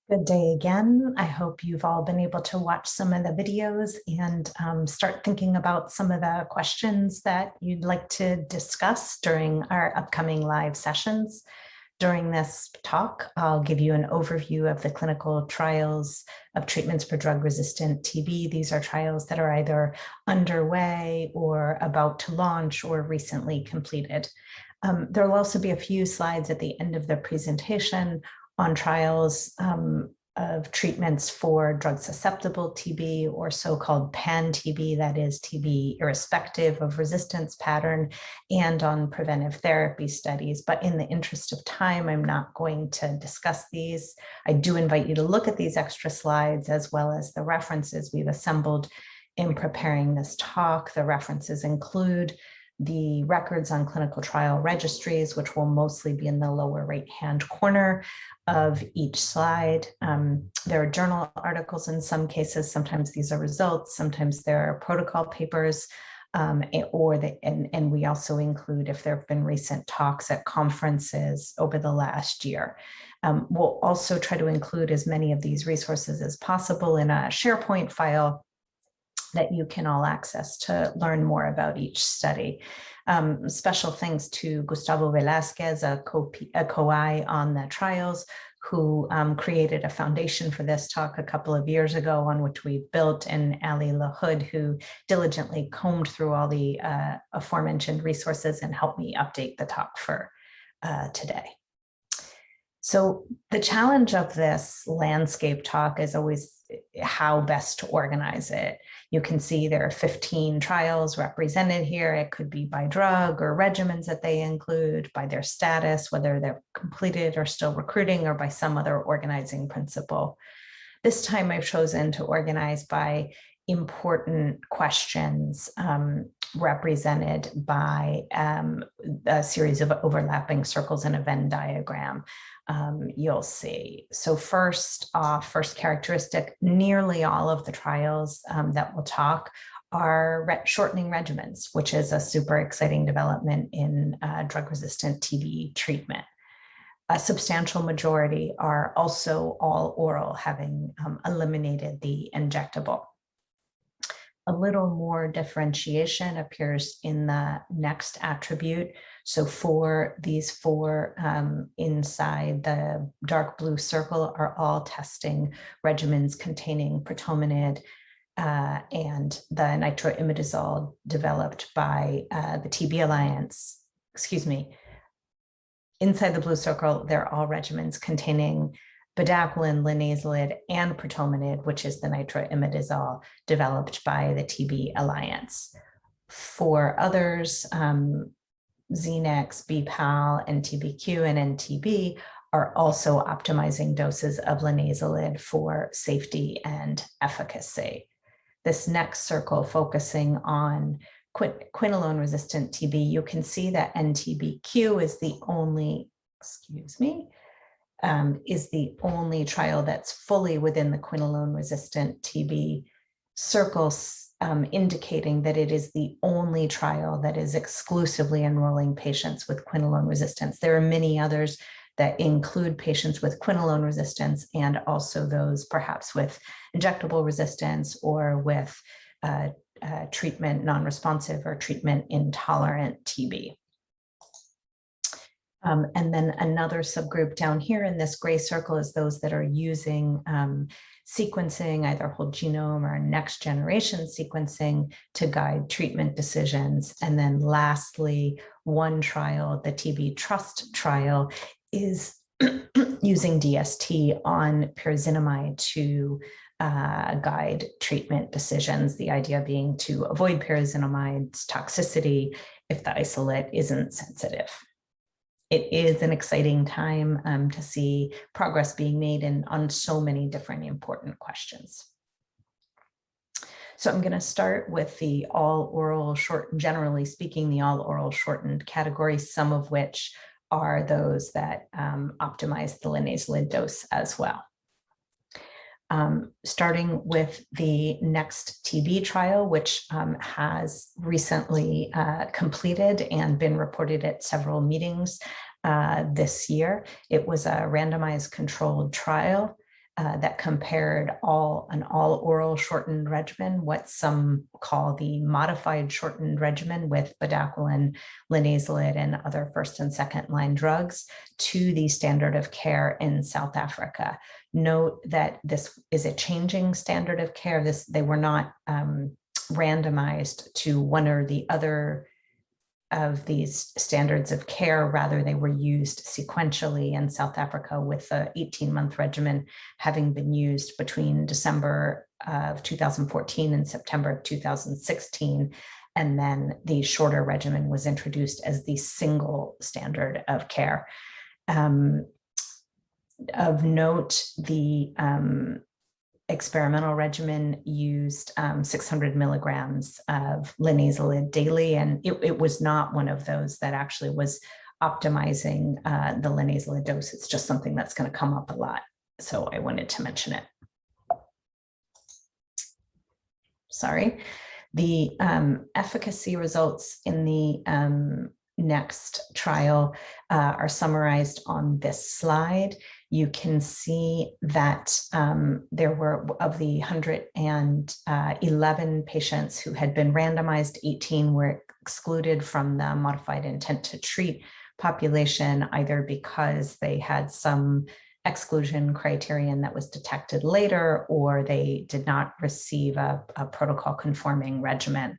Good day again. I hope you've all been able to watch some of the videos and start thinking about some of the questions that you'd like to discuss during our upcoming live sessions. During this talk, I'll give you an overview of the clinical trials of treatments for drug-resistant TB. These are trials that are either underway or about to launch or recently completed. There will also be a few slides at the end of the presentation on trials of treatments for drug-susceptible TB or so-called pan-TB, that is TB irrespective of resistance pattern, and on preventive therapy studies. But in the interest of time, I'm not going to discuss these. I do invite you to look at these extra slides as well as the references we've assembled in preparing this talk. The references include the records on clinical trial registries, which will mostly be in the lower right-hand corner of each slide. There are journal articles in some cases. Sometimes these are results. Sometimes there are protocol papers, and we also include if there have been recent talks at conferences over the last year. We'll also try to include as many of these resources as possible in a SharePoint file that you can all access to learn more about each study. Special thanks to Gustavo Velasquez, a co-I on the trials, who created a foundation for this talk a couple of years ago on which we've built, and Ali LaHood, who diligently combed through all the aforementioned resources and helped me update the talk for today. So the challenge of this landscape talk is always how best to organize it. You can see there are 15 trials represented here. It could be by drug or regimens that they include, by their status, whether they're completed or still recruiting, or by some other organizing principle. This time I've chosen to organize by important questions represented by a series of overlapping circles in a Venn diagram. You'll see. So first characteristic, nearly all of the trials that we'll talk are shortening regimens, which is a super exciting development in drug-resistant TB treatment. A substantial majority are also all oral, having eliminated the injectable. A little more differentiation appears in the next attribute. So for these four inside the dark blue circle are all testing regimens containing pretomanid and the nitroimidazole developed by the TB Alliance. Excuse me. Inside the blue circle, they're all regimens containing bedaquiline, linezolid, and pretomanid, which is the nitroimidazole developed by the TB Alliance. For others, Zenex, BPAL, NTBQ, and NTB are also optimizing doses of linezolid for safety and efficacy. This next circle focusing on quinolone resistant TB, you can see that NTBQ is the only, is the only trial that's fully within the quinolone resistant TB circles, indicating that it is the only trial that is exclusively enrolling patients with quinolone resistance. There are many others that include patients with quinolone resistance and also those perhaps with injectable resistance or with treatment non-responsive or treatment intolerant TB. And then another subgroup down here in this gray circle is those that are using sequencing, either whole genome or next generation sequencing to guide treatment decisions. And then lastly, one trial, the TB Trust trial, is using DST on pyrazinamide to guide treatment decisions. The idea being to avoid pyrazinamide's toxicity if the isolate isn't sensitive. It is an exciting time to see progress being made on so many different important questions. So I'm going to start with the all oral generally speaking, the all oral shortened category, some of which are those that optimize the linezolid dose as well. Starting with the next TB trial, which has recently completed and been reported at several meetings this year. It was a randomized controlled trial that compared an all-oral shortened regimen, what some call the modified shortened regimen with bedaquiline, linezolid, and other first and second line drugs to the standard of care in South Africa. Note that this is a changing standard of care. They were not randomized to one or the other of these standards of care. Rather, they were used sequentially in South Africa, with the 18-month regimen having been used between December of 2014 and September of 2016. And then the shorter regimen was introduced as the single standard of care. Of note, the experimental regimen used 600 milligrams of linezolid daily, and it was not one of those that actually was optimizing the linezolid dose. It's just something that's going to come up a lot, so I wanted to mention it. Sorry. The efficacy results in the next trial are summarized on this slide. You can see that there were, of the 111 patients who had been randomized, 18 were excluded from the modified intent to treat population, either because they had some exclusion criterion that was detected later, or they did not receive a protocol conforming regimen.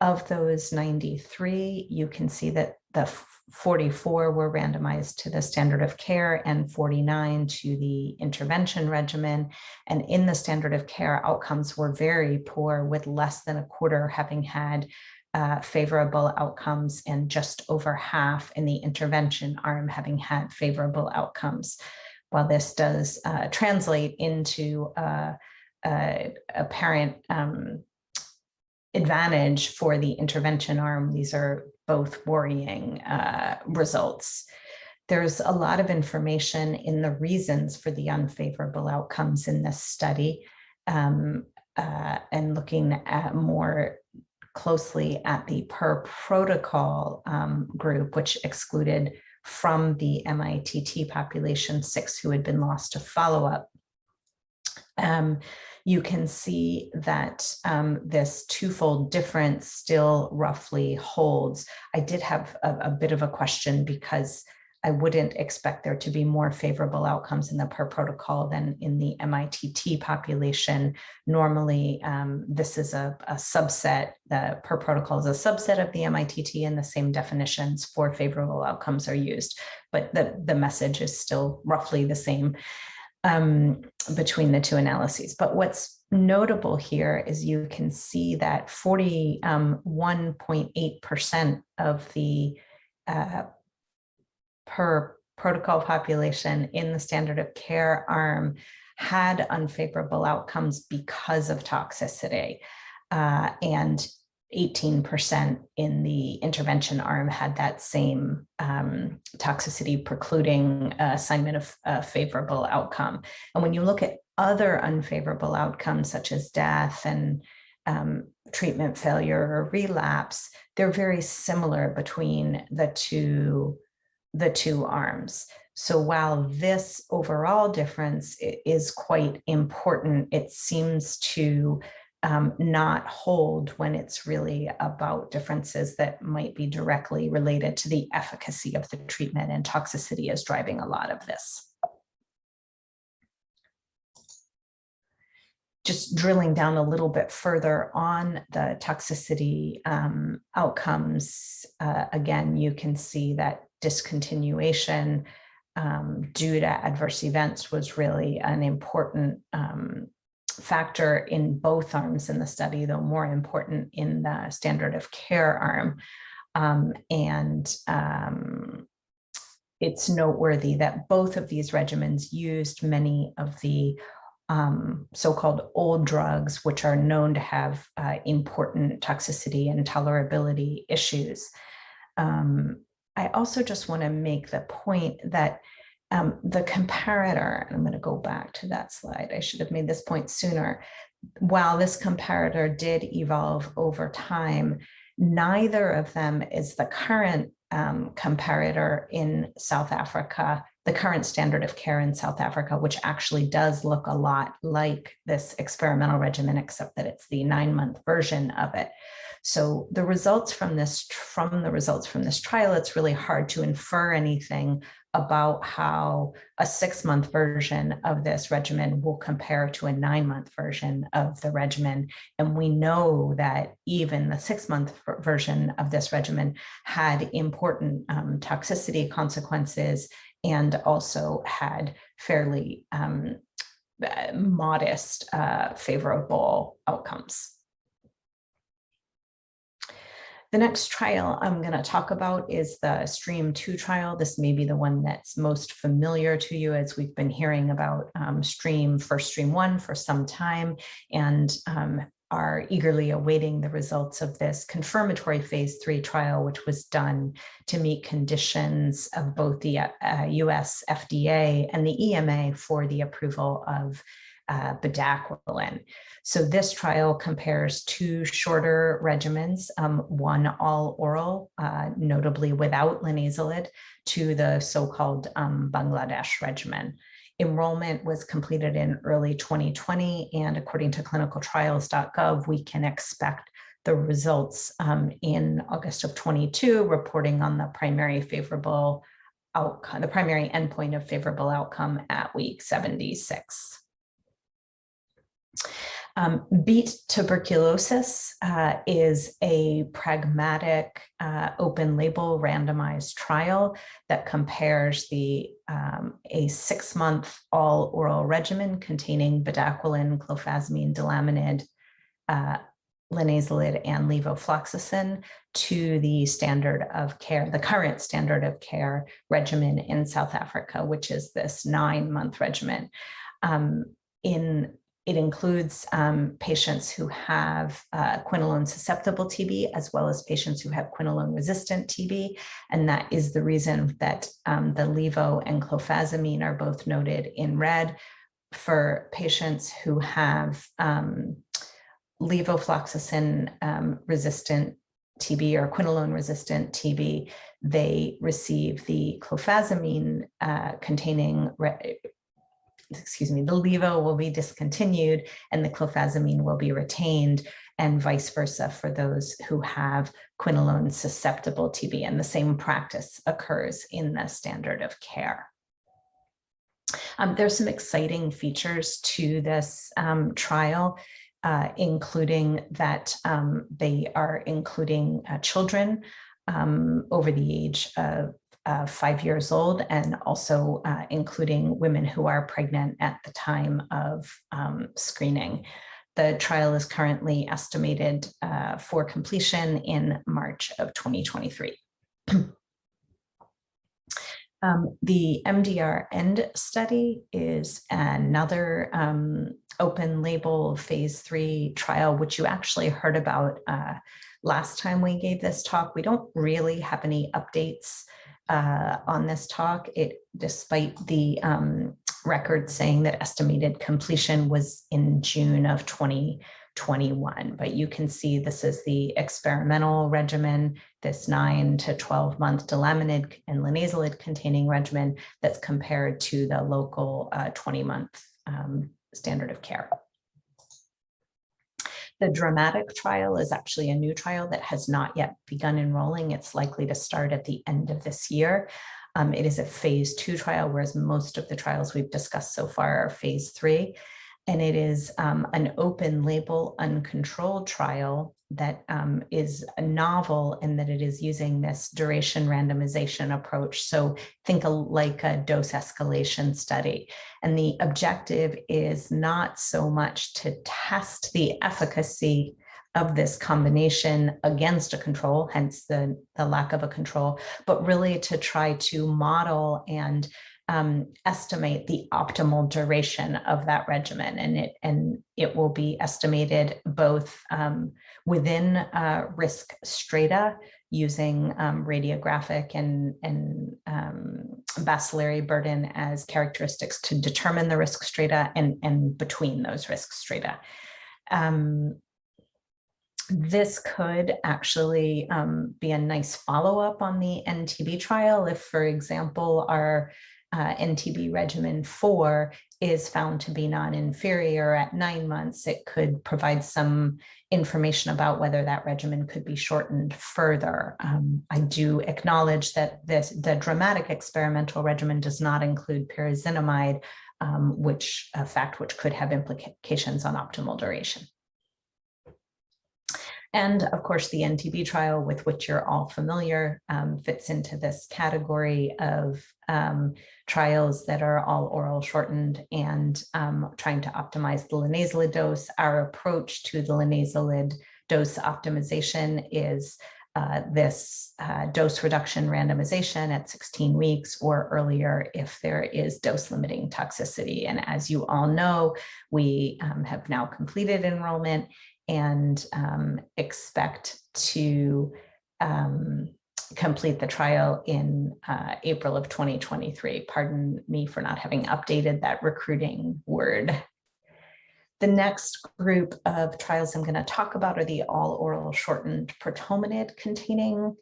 Of those 93, you can see that the 44 were randomized to the standard of care and 49 to the intervention regimen. And in the standard of care, outcomes were very poor, with less than a quarter having had favorable outcomes and just over half in the intervention arm having had favorable outcomes. While this does translate into apparent advantage for the intervention arm, these are both worrying results. There's a lot of information in the reasons for the unfavorable outcomes in this study, and looking at more closely at the per protocol group, which excluded from the MITT population 6 who had been lost to follow-up. You can see that this twofold difference still roughly holds. I did have a bit of a question, because I wouldn't expect there to be more favorable outcomes in the per protocol than in the MITT population. Normally, this is a subset. The per protocol is a subset of the MITT, and the same definitions for favorable outcomes are used, but the message is still roughly the same between the two analyses. But what's notable here is you can see that 41.8% of the per protocol population in the standard of care arm had unfavorable outcomes because of toxicity, and 18% in the intervention arm had that same toxicity, precluding assignment of a favorable outcome. And when you look at other unfavorable outcomes, such as death and treatment failure or relapse, they're very similar between the two arms. So while this overall difference is quite important, it seems to not hold when it's really about differences that might be directly related to the efficacy of the treatment, and toxicity is driving a lot of this. Just drilling down a little bit further on the toxicity outcomes, again, you can see that discontinuation due to adverse events was really an important factor in both arms in the study, though more important in the standard of care arm. It's noteworthy that both of these regimens used many of the so-called old drugs, which are known to have important toxicity and tolerability issues. I also just want to make the point that the comparator, and I'm going to go back to that slide, I should have made this point sooner. While this comparator did evolve over time, neither of them is the current comparator in South Africa the current standard of care in South Africa, which actually does look a lot like this experimental regimen, except that it's the 9-month version of it. So the results from this trial, it's really hard to infer anything about how a 6-month version of this regimen will compare to a 9-month version of the regimen. And we know that even the 6-month version of this regimen had important toxicity consequences and also had fairly modest favorable outcomes. The next trial I'm going to talk about is the STREAM 2 trial. This may be the one that's most familiar to you, as we've been hearing about STREAM 1 for some time, and are eagerly awaiting the results of this confirmatory phase 3 trial, which was done to meet conditions of both the US FDA and the EMA for the approval of bedaquiline. So this trial compares 2 shorter regimens, one all oral, notably without Limasolid, to the so-called Bangladesh regimen. Enrollment was completed in early 2020, and according to clinicaltrials.gov, we can expect the results in August of 22, reporting on the primary favorable outcome, the primary endpoint of favorable outcome at week 76. Beat Tuberculosis is a pragmatic open label randomized trial that compares a 6-month all oral regimen containing bedaquiline, clofazimine, delamanid, Limasolid, and levofloxacin to the standard of care, the current standard of care regimen in South Africa, which is this 9-month regimen. It includes patients who have quinolone susceptible TB, as well as patients who have quinolone resistant TB. And that is the reason that the levo and clofazimine are both noted in red. For patients who have levofloxacin resistant TB or quinolone resistant TB, they receive the clofazimine containing the levo will be discontinued and the clofazimine will be retained, and vice versa for those who have quinolone susceptible TB. And the same practice occurs in the standard of care. There's some exciting features to this trial, including that they are including children over the age of 5 years old, and also including women who are pregnant at the time of screening. The trial is currently estimated for completion in March of 2023. The Mdr End Study is another open label phase 3 trial, which you actually heard about last time we gave this talk. We don't really have any updates on this talk, despite the record saying that estimated completion was in June of 2021. But you can see this is the experimental regimen, this 9 to 12 month delamanid and Limasolid containing regimen that's compared to the local 20-month standard of care. The dramatic trial is actually a new trial that has not yet begun enrolling. It's likely to start at the end of this year. It is a phase 2 trial, whereas most of the trials we've discussed so far are phase 3. And it is an open label, uncontrolled trial that is novel in that it is using this duration randomization approach. So think like a dose escalation study. And the objective is not so much to test the efficacy of this combination against a control, hence the lack of a control, but really to try to model and estimate the optimal duration of that regimen, and it will be estimated both within risk strata using radiographic and bacillary burden as characteristics to determine the risk strata, and between those risk strata. This could actually be a nice follow-up on the NTB trial if, for example, our NTB regimen 4 is found to be non-inferior at 9 months. It could provide some information about whether that regimen could be shortened further. I do acknowledge that the dramatic experimental regimen does not include pyrazinamide, a fact which could have implications on optimal duration. And of course, the NTB trial, with which you're all familiar, fits into this category of trials that are all oral shortened and trying to optimize the linezolid dose. Our approach to the linezolid dose optimization is this dose reduction randomization at 16 weeks or earlier if there is dose limiting toxicity. And as you all know, we have now completed enrollment and expect to complete the trial in April of 2023. Pardon me for not having updated that recruiting word. The next group of trials I'm going to talk about are the all-oral shortened pratomanid containing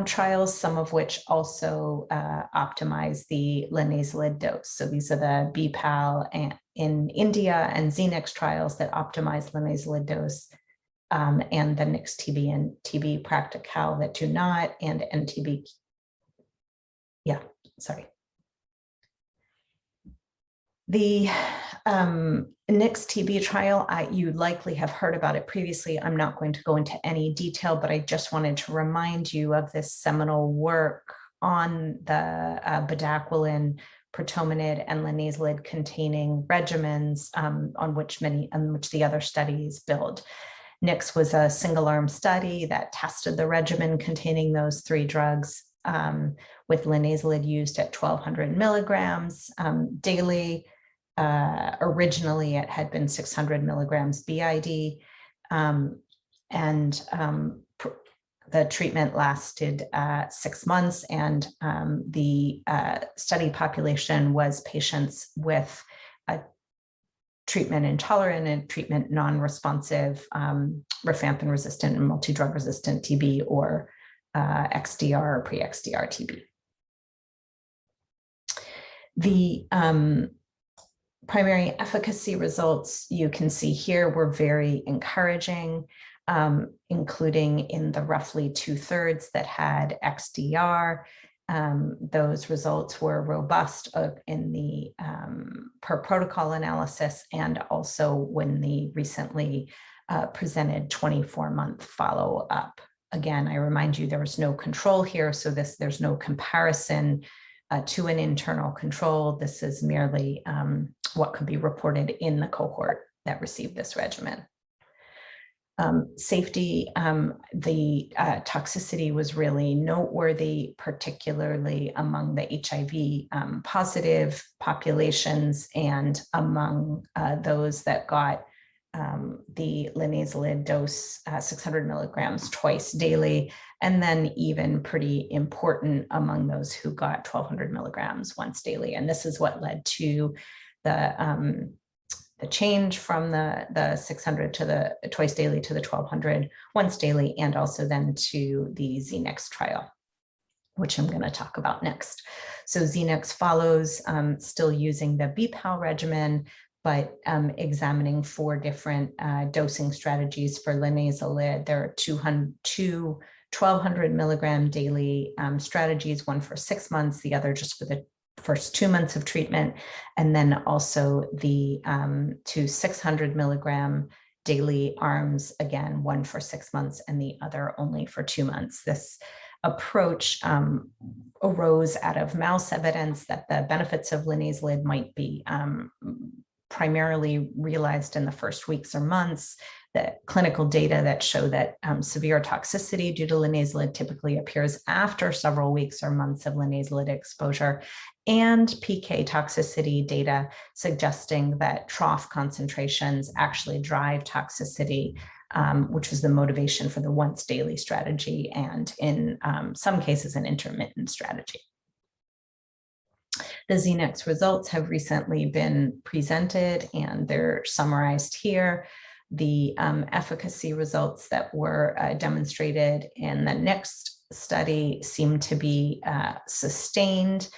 trials, some of which also optimize the linezolid dose. So these are the BPAL in India and Zenex trials that optimize linezolid dose, and the Nix TB and TB Practical that do not, and NTB. Yeah, sorry. The Nix TB trial, you likely have heard about it previously. I'm not going to go into any detail, but I just wanted to remind you of this seminal work on the bedaquiline, pratomanid, and linezolid containing regimens on which the other studies build. Nix was a single-arm study that tested the regimen containing those 3 drugs with linezolid used at 1,200 milligrams daily. Originally, it had been 600 milligrams BID, and the treatment lasted 6 months, and the study population was patients with a treatment intolerant and treatment non-responsive rifampin resistant and multi-drug resistant TB, or XDR or pre-XDR TB. The primary efficacy results you can see here were very encouraging, including in the roughly 2/3 that had XDR. Those results were robust in the per protocol analysis, and also when the recently presented 24-month follow-up. Again, I remind you there was no control here, so there's no comparison to an internal control. This is merely what could be reported in the cohort that received this regimen. Safety, the toxicity was really noteworthy, particularly among the HIV positive populations and among those that got the linezolid dose 600 milligrams twice daily, and then even pretty important among those who got 1,200 milligrams once daily. And this is what led to the change from the 600 to the twice daily to the 1,200 once daily, and also then to the Zenex trial, which I'm going to talk about next. So Zenex follows still using the BPAL regimen, but examining 4 different dosing strategies for linezolid. There are two 1,200 milligram daily strategies, one for 6 months, the other just for the first 2 months of treatment, and then also the 2 600 milligram daily arms, again, one for 6 months and the other only for 2 months. This approach arose out of mouse evidence that the benefits of linezolid might be primarily realized in the first weeks or months, the clinical data that show that severe toxicity due to linezolid typically appears after several weeks or months of linezolid exposure, and PK toxicity data suggesting that trough concentrations actually drive toxicity, which was the motivation for the once daily strategy, and in some cases an intermittent strategy. The Zenex results have recently been presented and they're summarized here. the efficacy results that were demonstrated in the next study seem to be sustained.